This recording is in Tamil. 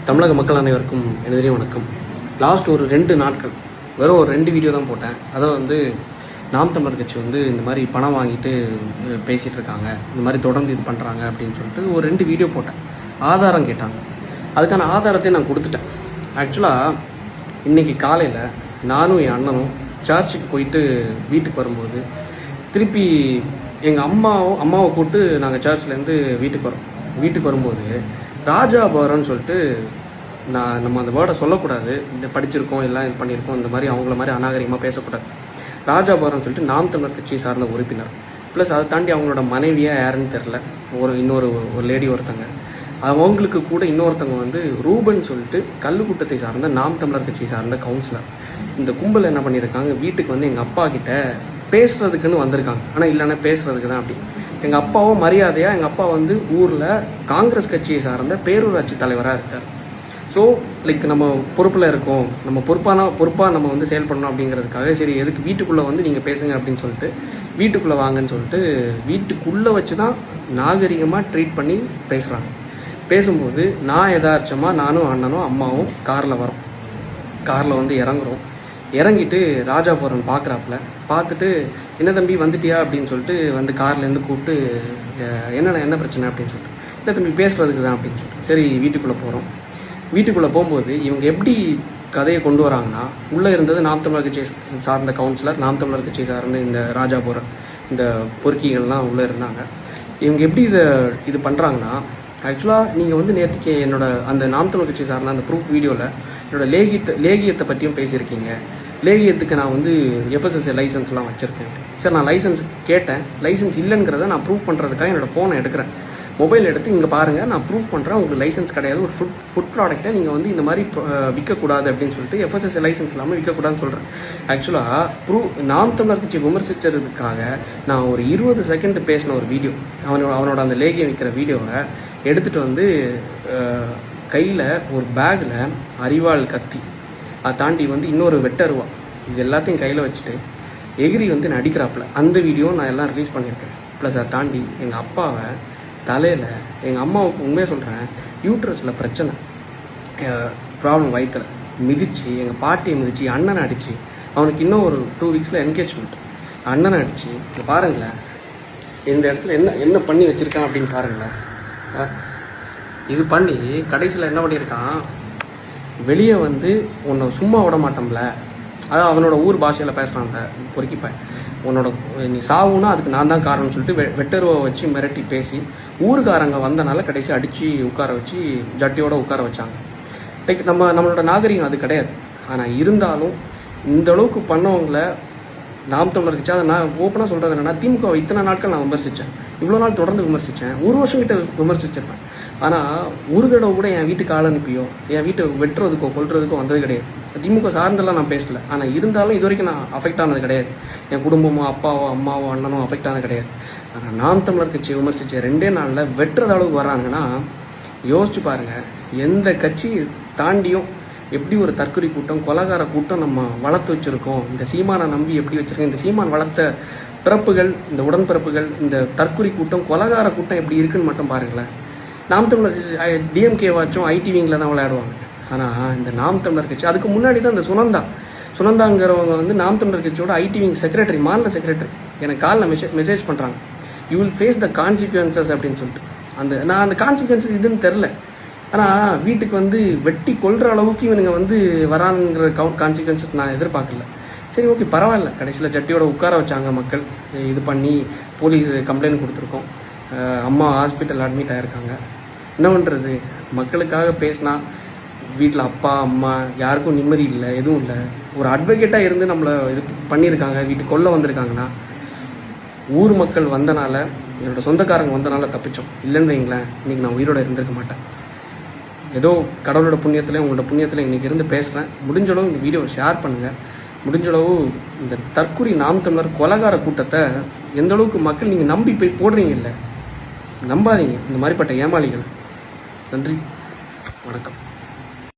தமிழக மக்கள் அனைவருக்கும் எனது வணக்கம். லாஸ்ட் ஒரு 2 நாட்கள் வெறும் ஒரு 2 வீடியோ தான் போட்டேன். அதாவது நாம் தமிழர் கட்சி இந்த மாதிரி பணம் வாங்கிட்டு பேசிகிட்டு இருக்காங்க, இந்த மாதிரி தொடர்ந்து இது பண்ணுறாங்க அப்படின்னு சொல்லிட்டு ஒரு 2 வீடியோ போட்டேன். ஆதாரம் கேட்டாங்க, அதுக்கான ஆதாரத்தை நான் கொடுத்துட்டேன். ஆக்சுவலாக இன்றைக்கி காலையில் நானும் என் அண்ணனும் சர்ச்சுக்கு போயிட்டு வீட்டுக்கு வரும்போது திருப்பி எங்கள் அம்மாவை கூப்பிட்டு நாங்கள் சர்ச்லேருந்து வீட்டுக்கு வரும்போது ராஜாபுரம்னு சொல்லிட்டு நம்ம அந்த வேர்டை சொல்லக்கூடாது, படிச்சிருக்கோம் எல்லாம் இது பண்ணியிருக்கோம், இந்த மாதிரி அவங்கள மாதிரி அநாகரிகமாக பேசக்கூடாது. ராஜாபுரம்னு சொல்லிட்டு நாம் தமிழர் கட்சி சார்ந்த உறுப்பினர், ப்ளஸ் அதை தாண்டி அவங்களோட மனைவியாக யாருன்னு தெரில, இன்னொரு லேடி ஒருத்தங்க, அவங்களுக்கு கூட இன்னொருத்தவங்க ரூபன் சொல்லிட்டு கல்லுக்கூட்டத்தை சார்ந்த நாம் தமிழர் கட்சி சார்ந்த கவுன்சிலர். இந்த கும்பல் என்ன பண்ணியிருக்காங்க, வீட்டுக்கு எங்கள் அப்பா கிட்ட பேசுறதுக்குன்னு வந்திருக்காங்க. ஆனால் இல்லைன்னா பேசுறதுக்கு தான் அப்படி. எங்கள் அப்பாவும் மரியாதையாக எங்கள் அப்பா ஊரில் காங்கிரஸ் கட்சியை சார்ந்த பேரூராட்சி தலைவராக இருக்கார். ஸோ நம்ம பொறுப்பில் இருக்கோம், நம்ம பொறுப்பாக நம்ம செயல்படணும் அப்படிங்கிறதுக்காக சரி எதுக்கு வீட்டுக்குள்ளே நீங்கள் பேசுங்க அப்படின்னு சொல்லிட்டு வீட்டுக்குள்ளே வாங்கன்னு சொல்லிட்டு வீட்டுக்குள்ளே வச்சு தான் நாகரிகமாக ட்ரீட் பண்ணி பேசுகிறாங்க. பேசும்போது நான் யதார்த்தமாக நானும் அண்ணனும் அம்மாவும் காரில் இறங்குறோம். இறங்கிட்டு ராஜாபுரம் பார்க்குறாப்புல, பார்த்துட்டு என்ன தம்பி வந்துட்டியா அப்படின்னு சொல்லிட்டு கார்லேருந்து கூப்பிட்டு என்ன பிரச்சனை அப்படின்னு சொல்லிட்டு, இல்லை தம்பி பேசுகிறதுக்கு தான் அப்படின்னு சொல்லிட்டு சரி வீட்டுக்குள்ளே போகிறோம். வீட்டுக்குள்ளே போகும்போது இவங்க எப்படி கதையை கொண்டு வராங்கன்னா, உள்ளே இருந்தது நாம் தமிழர் கட்சியை சார்ந்த கவுன்சிலர், நாம் தமிழர் கட்சியை சார்ந்த இந்த ராஜாபுரம் இந்த பொறுக்கிகள்லாம் உள்ளே இருந்தாங்க. இவங்க எப்படி இது பண்ணுறாங்கன்னா, ஆக்சுவலாக நீங்கள் நேற்றுக்கு என்னோட அந்த நாம் தமிழர் கட்சி சார்ந்த அந்த ப்ரூஃப் வீடியோவில் என்னோட லேகியத்தை பற்றியும் பேசியிருக்கீங்க. லேகியத்துக்கு நான் எஃப்எஸ்எஸ்ஏ லைசன்ஸ்லாம் வச்சுருக்கேன். சார் நான் லைசன்ஸ் கேட்டேன், லைசன்ஸ் இல்லைங்கிறத நான் ப்ரூஃப் பண்ணுறதுக்காக என்னோடய ஃபோனை எடுக்கிறேன், மொபைல் எடுத்து இங்கே பாருங்கள் நான் ப்ரூஃப் பண்ணுறேன், உங்களுக்கு லைசன்ஸ் கிடையாது, ஒரு ஃபுட் ப்ராடக்ட்டை நீங்கள் இந்த மாதிரி விற்கக்கூடாது அப்படின்னு சொல்லிட்டு எஃப்எஸ்எஸ்ஏ லைசன்ஸ் இல்லாமல் விற்கக்கூடாதுன்னு சொல்கிறேன். ஆக்சுவலாக நாம் தமிழர் கட்சி விமர்சிச்சதுக்காக நான் ஒரு 20 செகண்ட் பேசின ஒரு வீடியோ, அவனோட அந்த லேகியம் விற்கிற வீடியோவை எடுத்துகிட்டு கையில் ஒரு பேக்கில் அரிவாள் கத்தி, அதை தாண்டி இன்னொரு வெட்டருவா, இது எல்லாத்தையும் கையில் வச்சுட்டு எகிரி நடிக்கிறாப்புல அந்த வீடியோ நான் எல்லாம் ரிலீஸ் பண்ணியிருக்கேன். ப்ளஸ் அதை தாண்டி எங்கள் அப்பாவை தலையில், எங்கள் அம்மாவுக்கு உண்மையாக சொல்கிறேன், யூட்ரஸில் பிரச்சனை ப்ராப்ளம், வயிற்றில் மிதித்து, எங்கள் பாட்டியை மிதித்து, அண்ணனை அடித்து, அவனுக்கு இன்னும் ஒரு 2 வீக்ஸில் என்கேஜ்மெண்ட், அண்ணனை அடித்து, இங்கே பாருங்களேன் இந்த இடத்துல என்ன பண்ணி வச்சுருக்கான் அப்படின்னு பாருங்களேன். இது பண்ணி கடைசியில் என்ன பண்ணியிருக்கான், வெளியே உன்னை சும்மா விட மாட்டோம்ல, அதான் அவனோட ஊர் பாஷையில் பேசுகிறான் அந்த பொறுக்கிப்பேன், நீ சாவுன்னா அதுக்கு நான் தான் காரணம்னு சொல்லிட்டு வெட்டருவை வச்சு மிரட்டி பேசி ஊருக்காரங்க வந்தனால கடைசி அடித்து உட்கார வச்சு ஜட்டியோடு உட்கார வச்சாங்க. நம்மளோட நாகரிகம் அது கிடையாது. ஆனால் இருந்தாலும் இந்த அளவுக்கு பண்ணவங்கள நாம் தமிழர் கட்சி, அதை நான் ஓப்பனாக சொல்கிறது என்னென்னா, திமுக இத்தனை நாட்கள் நான் விமர்சித்தேன், இவ்வளோ நாள் தொடர்ந்து விமர்சித்தேன், 1 வருஷம் கிட்ட விமர்சிச்சிருப்பேன். ஆனால் ஒரு தடவை கூட என் வீட்டுக்கு ஆள் அனுப்பியோ என் வீட்டை வெட்டுறதுக்கோ கொல்றதுக்கோ வந்தது கிடையாது. திமுக சார்ந்தெல்லாம் நான் பேசல. ஆனால் இருந்தாலும் இது வரைக்கும் நான் அஃபெக்ட் ஆனது கிடையாது. என் குடும்பமோ அப்பாவோ அம்மாவோ அண்ணனோ அஃபெக்ட் ஆனது கிடையாது. ஆனால் நாம் தமிழர் கட்சியை விமர்சித்த 2 நாளில் வெட்டுறது அளவுக்கு வராங்கன்னா யோசிச்சு பாருங்கள். எந்த கட்சி தாண்டியும் எப்படி ஒரு தற்கொலை கூட்டம், கொலகார கூட்டம் நம்ம வளர்த்து வச்சுருக்கோம், இந்த சீமானை நம்பி எப்படி வச்சுருக்கோம், இந்த சீமான் வளர்த்த பிறப்புகள், இந்த உடன்பிறப்புகள், இந்த தற்கொலை கூட்டம், கொலகார கூட்டம் எப்படி இருக்குன்னு மட்டும் பாருங்களேன். நாம் தமிழர் டிஎம்கே வாச்சும் ஐடிவிங்கில் தான் விளையாடுவாங்க. ஆனால் இந்த நாம் தமிழர் கட்சி, அதுக்கு முன்னாடி தான் இந்த சுனந்தாங்கிறவங்க நாம் தமிழர் கட்சியோட ஐடிவிங் செக்ரட்டரி, மாநில செக்ரட்டரி, எனக்கு காலில் மெசேஜ் பண்ணுறாங்க, you will face the consequences அப்படின்னு சொல்லிட்டு. நான் அந்த கான்சிக்வன்சஸ் இதுன்னு தெரில. ஆனால் வீட்டுக்கு வெட்டி கொள்கிற அளவுக்கு இவனுங்க வரானுங்கிற கான்சிக்வன்சஸ் நான் எதிர்பார்க்கல. சரி ஓகே பரவாயில்ல, கடைசியில் ஜட்டியோட உட்கார வச்சாங்க மக்கள், இது பண்ணி போலீஸ் கம்ப்ளைண்ட் கொடுத்துருக்கோம், அம்மா ஹாஸ்பிட்டல் அட்மிட் ஆகிருக்காங்க. என்ன பண்ணுறது, மக்களுக்காக பேசினா வீட்டில் அப்பா அம்மா யாருக்கும் நிம்மதி இல்லை, எதுவும் இல்லை. ஒரு அட்வொகேட்டாக இருந்து நம்மளை இது பண்ணியிருக்காங்க, வீட்டுக்கு கொல்ல வந்திருக்காங்கன்னா, ஊர் மக்கள் வந்தனால, என்னோட சொந்தக்காரங்க வந்தனால தப்பிச்சோம். இல்லைன்னு வைங்களேன், இன்றைக்கி நான் உயிரோடு இருந்திருக்க மாட்டேன். ஏதோ கடவுளோட புண்ணியத்தில், உங்களோட புண்ணியத்தில் இன்றைக்கி இருந்து பேசுகிறேன். முடிஞ்சளவு இந்த வீடியோவை ஷேர் பண்ணுங்கள். முடிஞ்சளவு இந்த தற்கொலை நாம் தமிழர் கொலகார கூட்டத்தை எந்த அளவுக்கு மக்கள் நீங்கள் நம்பி போய் போடுறீங்கல்ல, நம்பாதீங்க இந்த மாதிரிப்பட்ட ஏமாளிகள். நன்றி, வணக்கம்.